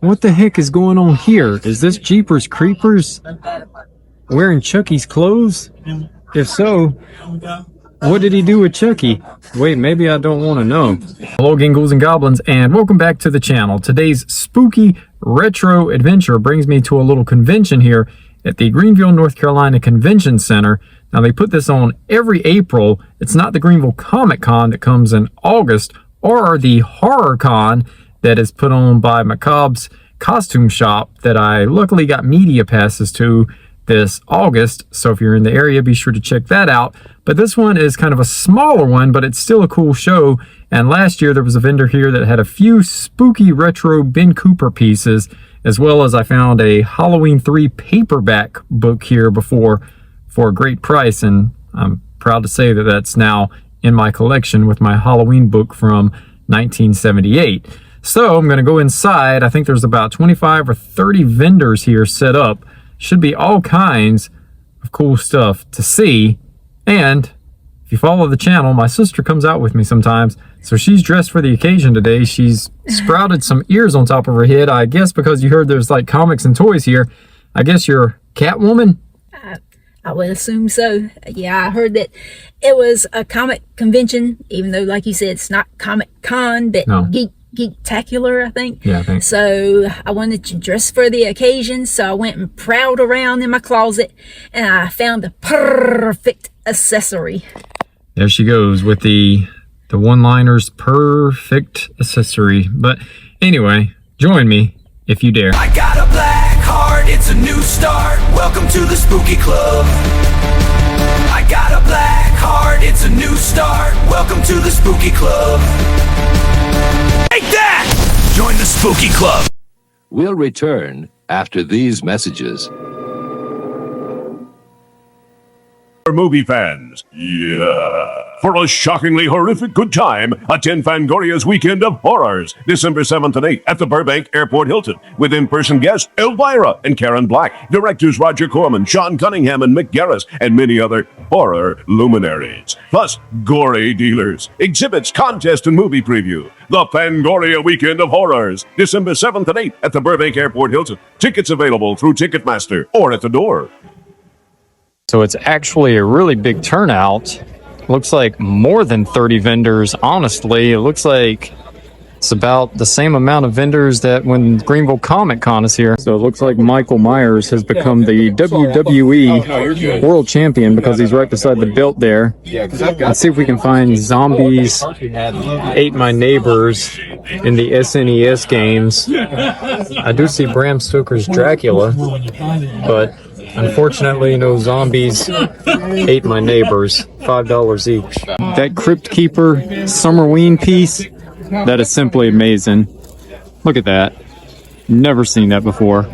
What the heck is going on here? Is this Jeepers Creepers wearing Chucky's clothes? If so, what did he do with Chucky? Wait, maybe I don't want to know. Hello, Gingles and Goblins, and welcome back to the channel. Today's spooky retro adventure brings me to a little convention here at the Greenville, North Carolina Convention Center. Now, they put this on every April. It's not the Greenville Comic Con that comes in August, or the Horror Con that is put on by Macabre's costume shop that I luckily got media passes to this August. So if you're in the area, be sure to check that out. But this one is kind of a smaller one, but it's still a cool show. And last year there was a vendor here that had a few spooky retro Ben Cooper pieces, as well as I found a Halloween 3 paperback book here before for a great price. And I'm proud to say that that's now in my collection with my Halloween book from 1978. So I'm going to go inside. I think there's about 25 or 30 vendors here set up. Should be all kinds of cool stuff to see. And if you follow the channel, my sister comes out with me sometimes. So she's dressed for the occasion today. She's sprouted some ears on top of her head. I guess because you heard there's like comics and toys here. I guess you're Catwoman? I would assume so. Yeah, I heard that it was a comic convention, even though, like you said, it's not Comic Con, but no. Geektacular, I think. Yeah, I think. So I wanted to dress for the occasion, so I went and prowled around in my closet, and I found the perfect accessory. There she goes with the one-liners, perfect accessory. But anyway, join me if you dare. I got a black heart, it's a new start. Welcome to the spooky club. I got a black heart, it's a new start. Welcome to the spooky club. Take that! Join the spooky club. We'll return after these messages. Movie fans, yeah. For a shockingly horrific good time, attend Fangoria's Weekend of Horrors, December 7th and 8th at the Burbank Airport Hilton, with in-person guests Elvira and Karen Black, directors Roger Corman, Sean Cunningham, and Mick Garris, and many other horror luminaries. Plus, gory dealers, exhibits, contests, and movie preview. The Fangoria Weekend of Horrors, December 7th and 8th at the Burbank Airport Hilton. Tickets available through Ticketmaster or at the door. So it's actually a really big turnout. Looks like more than 30 vendors, honestly. It looks like it's about the same amount of vendors that when Greenville Comic Con is here. So it looks like Michael Myers has become the WWE World Champion because he's right beside the belt there. Let's see if we can find Zombies Ate My Neighbors in the SNES games. I do see Bram Stoker's Dracula, but unfortunately, no Zombies Ate My Neighbors. $5 each. That Crypt Keeper Summerween piece, that is simply amazing. Look at that. Never seen that before.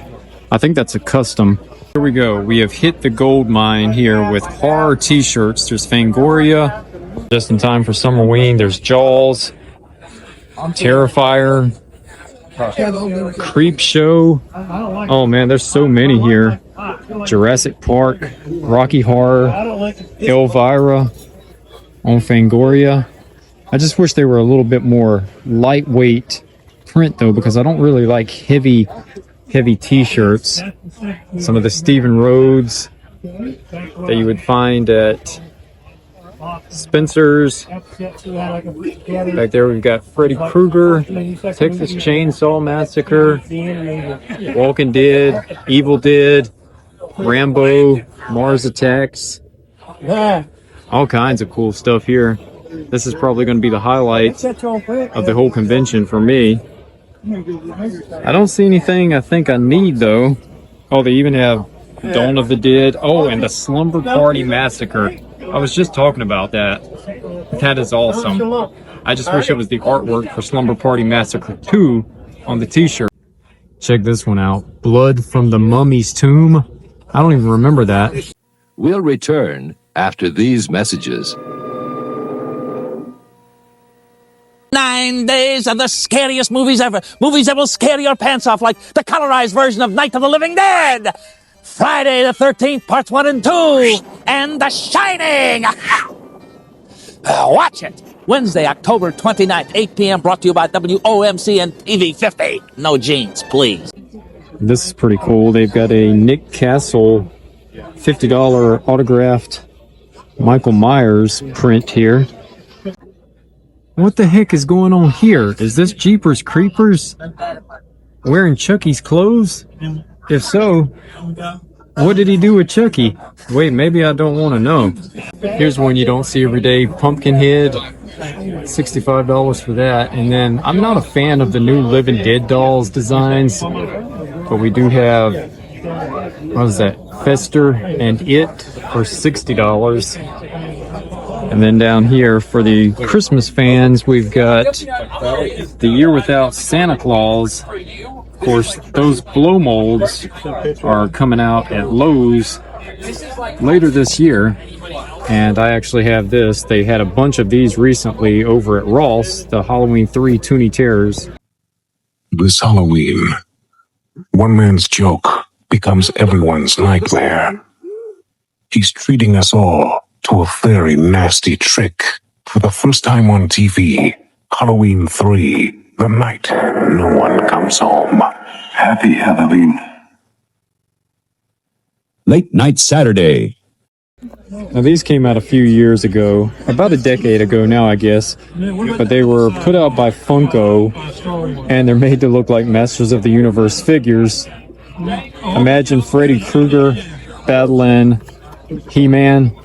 I think that's a custom. Here we go. We have hit the gold mine here with horror t-shirts. There's Fangoria. Just in time for Summerween. There's Jaws. Terrifier. Creep Show. Oh man, there's so many here. Jurassic Park, Rocky Horror, Elvira on Fangoria. I just wish they were a little bit more lightweight print though, because I don't really like heavy t-shirts. Some of the Stephen Rhodes that you would find at Spencer's. Back there we've got Freddy Krueger, Texas Chainsaw Massacre, Walking Dead, Evil Dead, Rambo, Mars Attacks. All kinds of cool stuff here. This is probably going to be the highlight of the whole convention for me. I don't see anything I think I need though. Oh, they even have Dawn of the Dead. Oh, and the Slumber Party Massacre. I was just talking about that. That is awesome. I just wish it was the artwork for Slumber Party Massacre 2 on the t-shirt. Check this one out. Blood from the Mummy's Tomb. I don't even remember that. We'll return after these messages. 9 days of the scariest movies ever. Movies that will scare your pants off, like the colorized version of Night of the Living Dead, Friday the 13th, parts 1 and 2, and The Shining. Watch it! Wednesday, October 29th, 8 p.m. Brought to you by WOMC and TV 50. No jeans, please. This is pretty cool. They've got a Nick Castle $50 autographed Michael Myers print here. What the heck is going on here? Is this Jeepers Creepers wearing Chucky's clothes? If so, what did he do with Chucky? Wait, maybe I don't want to know. Here's one you don't see every day. Pumpkinhead, $65 for that. And then I'm not a fan of the new Living Dead dolls designs, but we do have, what is that? Fester and It for $60. And then down here for the Christmas fans, we've got The Year Without Santa Claus. Of course, those blow molds are coming out at Lowe's later this year. And I actually have this. They had a bunch of these recently over at Ross, the Halloween 3 Toonie Terrors. This Halloween, one man's joke becomes everyone's nightmare. He's treating us all to a very nasty trick. For the first time on TV, Halloween 3, the night no one comes home. Happy Halloween. Late Night Saturday. Now these came out a few years ago, about a decade ago now I guess, but they were put out by Funko and they're made to look like Masters of the Universe figures. Imagine Freddy Krueger battling He-Man,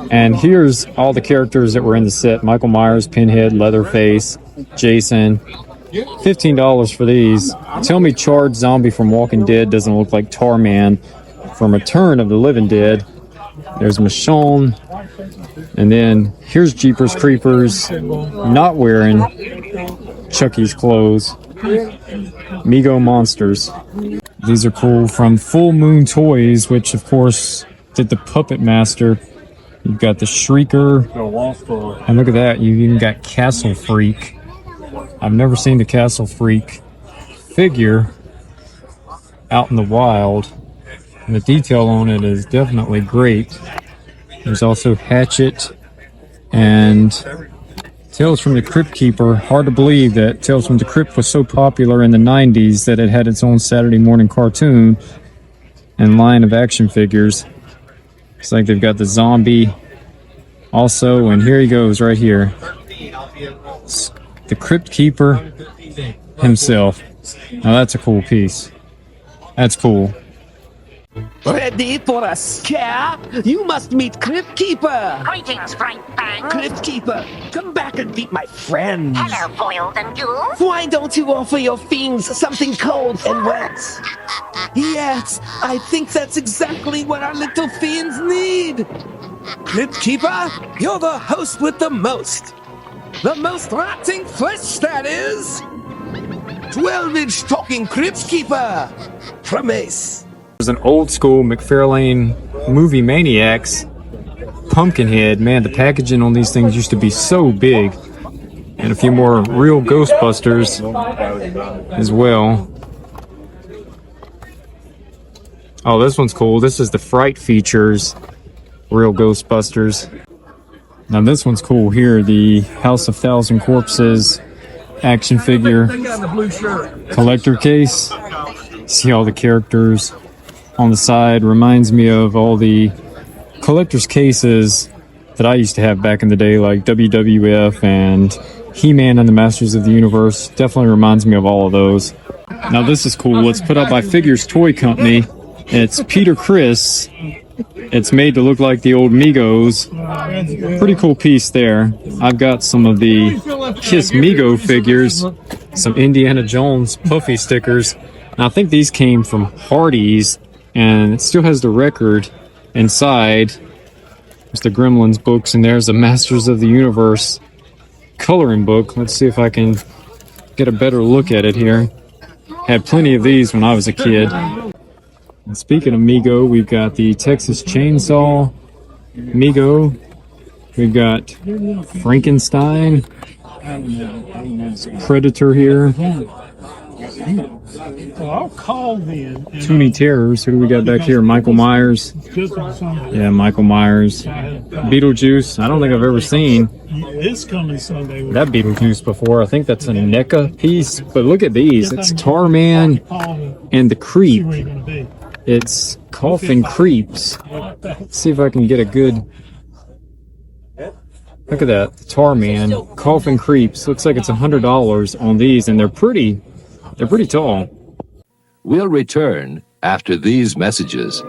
and here's all the characters that were in the set: Michael Myers, Pinhead, Leatherface, Jason. $15 for these. Tell me Charred Zombie from Walking Dead doesn't look like Tarman from Return of the Living Dead. There's Michonne. And then here's Jeepers Creepers not wearing Chucky's clothes. Mego Monsters. These are cool from Full Moon Toys, which of course did the Puppet Master. You've got the Shrieker. And look at that, you even got Castle Freak. I've never seen the Castle Freak figure out in the wild. And the detail on it is definitely great. There's also Hatchet and Tales from the Crypt Keeper. Hard to believe that Tales from the Crypt was so popular in the 90s that it had its own Saturday morning cartoon and line of action figures. It's like they've got the zombie also, and here he goes right here. The Crypt Keeper himself. Now that's a cool piece. That's cool. Ready for a scare? You must meet Crypt Keeper! Greetings, Frank Bang! Crypt Keeper, come back and meet my friends! Hello, boiled and ghouls! Why don't you offer your fiends something cold and wet? Yes, I think that's exactly what our little fiends need! Crypt Keeper, you're the host with the most! The most rotting flesh, that is! 12-inch talking Crypt Keeper! From Ace. There's an old school McFarlane Movie Maniacs Pumpkinhead. Man, the packaging on these things used to be so big. And a few more real Ghostbusters as well. Oh, this one's cool. This is the Fright Features Real Ghostbusters. Now this one's cool here. The House of Thousand Corpses action figure collector case. See all the characters on the side. Reminds me of all the collector's cases that I used to have back in the day, like WWF and He-Man and the Masters of the Universe. Definitely reminds me of all of those. Now this is cool. It's put out by Figures Toy Company. It's Peter Criss. It's made to look like the old Migos. Pretty cool piece there. I've got some of the Kiss Mego figures, some Indiana Jones Puffy stickers. And I think these came from Hardee's, and it still has the record inside. There's the Gremlins books, and there's the Masters of the Universe coloring book. Let's see if I can get a better look at it here. Had plenty of these when I was a kid. And speaking of Mego, we've got the Texas Chainsaw Mego. We've got Frankenstein. Predator here. Well, I'll call then. Toonie Terrors. Who do we got back here? Michael Myers. Yeah, Michael Myers. Beetlejuice. I don't think I've ever seen It's coming Sunday. that Beetlejuice before. I think that's a NECA piece. But look at these. It's Tarman and the Creep. It's Coughing Creeps. Let's see if I can get a good... Look at that. Tarman. Coughing Creeps. Looks like it's $100 on these. And they're pretty tall. We'll return after these messages.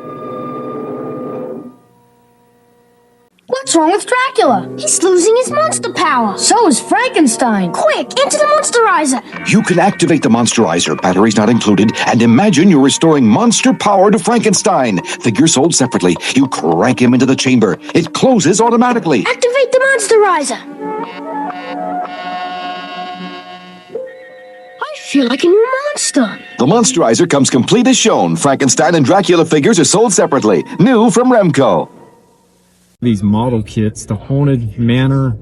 What's wrong with Dracula? He's losing his monster power. So is Frankenstein. Quick, into the Monsterizer. You can activate the Monsterizer, batteries not included, and imagine you're restoring monster power to Frankenstein. Figures sold separately. You crank him into the chamber. It closes automatically. Activate the Monsterizer. I feel like a new monster. The Monsterizer comes complete as shown. Frankenstein and Dracula figures are sold separately. New from Remco. These model kits, the Haunted Manor,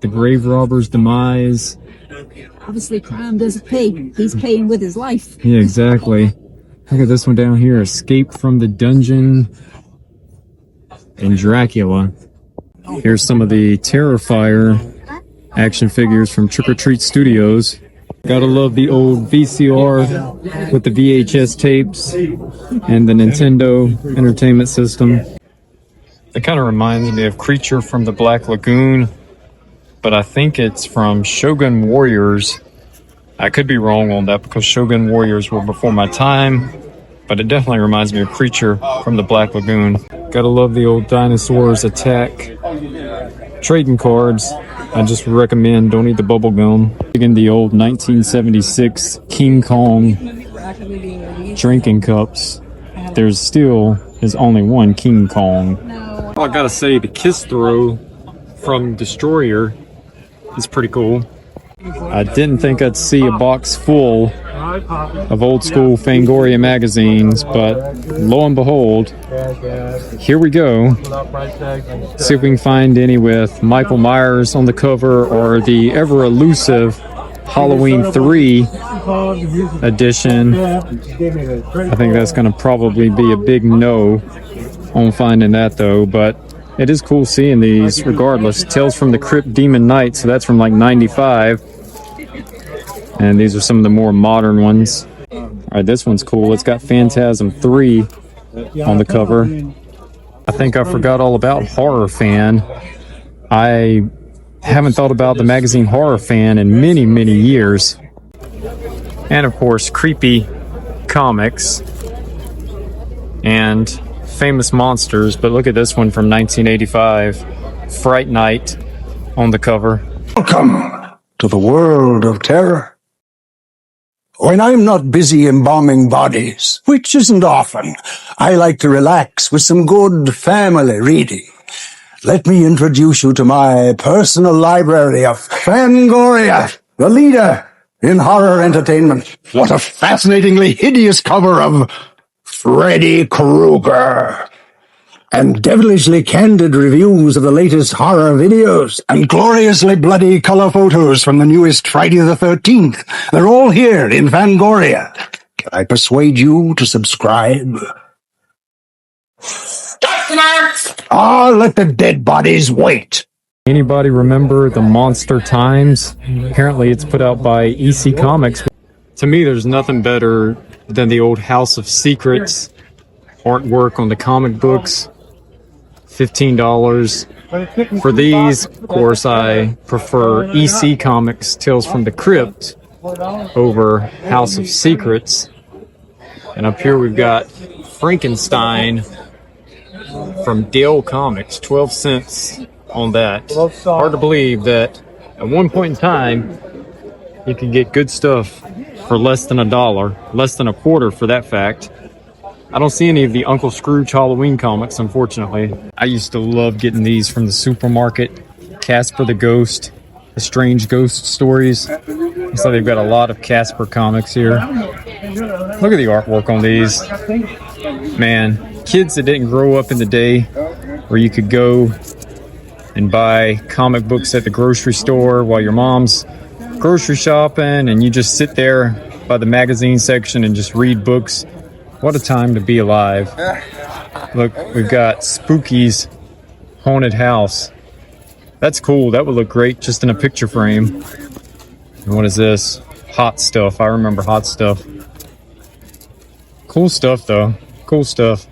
the Grave Robber's Demise. Obviously, crime doesn't pay. He's paying with his life. Yeah, exactly. Look at this one down here, Escape from the Dungeon and Dracula. Here's some of the Terrifier action figures from Trick or Treat Studios. Gotta love the old VCR with the VHS tapes and the Nintendo Entertainment System. It kind of reminds me of Creature from the Black Lagoon, but I think it's from Shogun Warriors. I could be wrong on that because Shogun Warriors were before my time, but it definitely reminds me of Creature from the Black Lagoon. Gotta love the old Dinosaurs Attack trading cards. I just recommend don't eat the bubble gum. Again, the old 1976 King Kong drinking cups. There's still is only one King Kong. Well, I gotta say, the Kiss Throw from Destroyer is pretty cool. I didn't think I'd see a box full of old school Fangoria magazines, but lo and behold, here we go. See if we can find any with Michael Myers on the cover or the ever elusive Halloween 3 edition. I think that's going to probably be a big no on finding that though, but it is cool seeing these regardless. Tales from the Crypt Demon Knight, so that's from like 95. And these are some of the more modern ones. Alright, this one's cool. It's got Phantasm 3 on the cover. I think I forgot all about Horror Fan. I haven't thought about the magazine Horror Fan in many, many years. And of course, Creepy Comics and Famous Monsters. But look at this one from 1985. Fright Night on the cover. Welcome to the world of terror. When I'm not busy embalming bodies, which isn't often, I like to relax with some good family reading. Let me introduce you to my personal library of Fangoria, the leader in horror entertainment. What a fascinatingly hideous cover of Freddy Krueger. And devilishly candid reviews of the latest horror videos, and gloriously bloody color photos from the newest Friday the 13th. They're all here in Fangoria. Can I persuade you to subscribe? Let the dead bodies wait. Anybody remember the Monster Times? Apparently it's put out by EC Comics. To me, there's nothing better than the old House of Secrets artwork on the comic books. $15 for these. Of course, I prefer EC Comics Tales from the Crypt over House of Secrets. And up here we've got Frankenstein from Dale Comics, 12 cents on that. Hard to believe that at one point in time you could get good stuff for less than $1, less than a quarter for that fact. I don't see any of the Uncle Scrooge Halloween comics, unfortunately. I used to love getting these from the supermarket. Casper the Ghost, the Strange Ghost Stories. So they've got a lot of Casper comics here. Look at the artwork on these. Man, kids that didn't grow up in the day where you could go and buy comic books at the grocery store while your mom's grocery shopping and you just sit there by the magazine section and just read books. What a time to be alive. Look, we've got Spooky's Haunted House. That's cool. That would look great just in a picture frame. And what is this? Hot Stuff. I remember Hot Stuff. Cool stuff, though. Cool stuff.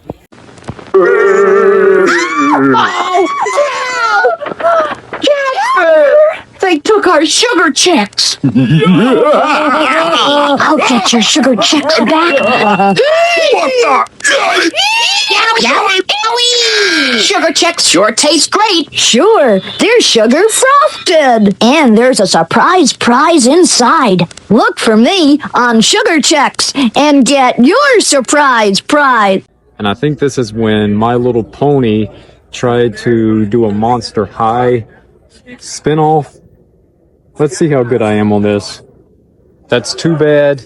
They took our sugar checks. I'll get your sugar checks back. Sugar checks sure taste great. Sure, they're sugar frosted. And there's a surprise prize inside. Look for me on Sugar Checks and get your surprise prize. And I think this is when My Little Pony tried to do a Monster High spinoff. Let's see how good I am on this. That's Too Bad.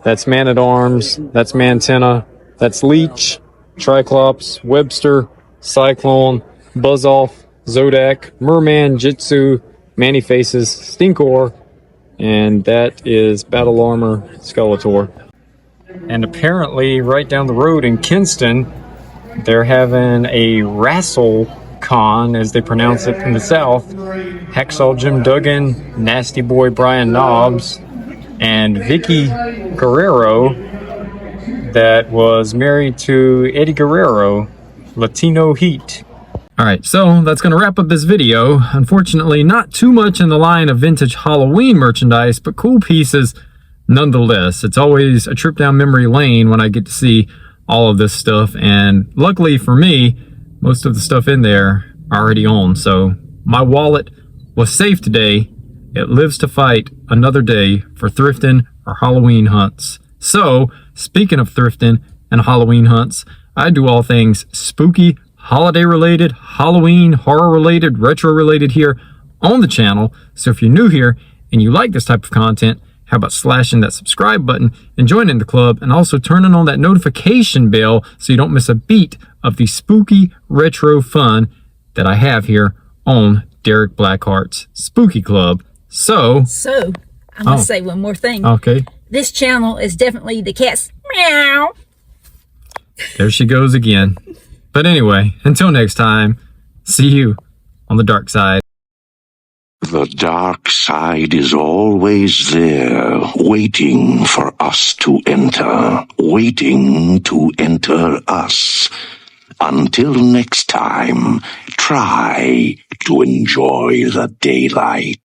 That's Man-at-Arms. That's Mantenna. That's Leech, Triclops, Webster, Cyclone, Buzz-Off, Zodak, Merman, Jitsu, Manny Faces, Stinkor, and that is Battle Armor, Skeletor. And apparently, right down the road in Kinston, they're having a Wrestle Con, as they pronounce it in the South. Hacksaw Jim Duggan, Nasty Boy Brian Knobs, and Vicky Guerrero, that was married to Eddie Guerrero, Latino Heat. Alright, so that's going to wrap up this video. Unfortunately, not too much in the line of vintage Halloween merchandise, but cool pieces nonetheless. It's always a trip down memory lane when I get to see all of this stuff, and luckily for me, most of the stuff in there I already own, so my wallet was safe today. It lives to fight another day for thrifting or Halloween hunts. So, speaking of thrifting and Halloween hunts, I do all things spooky, holiday-related, Halloween, horror-related, retro-related here on the channel. So if you're new here and you like this type of content, how about slashing that subscribe button and joining the club, and also turning on that notification bell so you don't miss a beat of the spooky retro fun that I have here on Derek BlackHearts Spooky Club. So I'm going to say one more thing. Okay. This channel is definitely the cat's meow. There she goes again. But anyway, until next time, see you on the dark side. The dark side is always there, waiting for us to enter, waiting to enter us. Until next time, try to enjoy the daylight.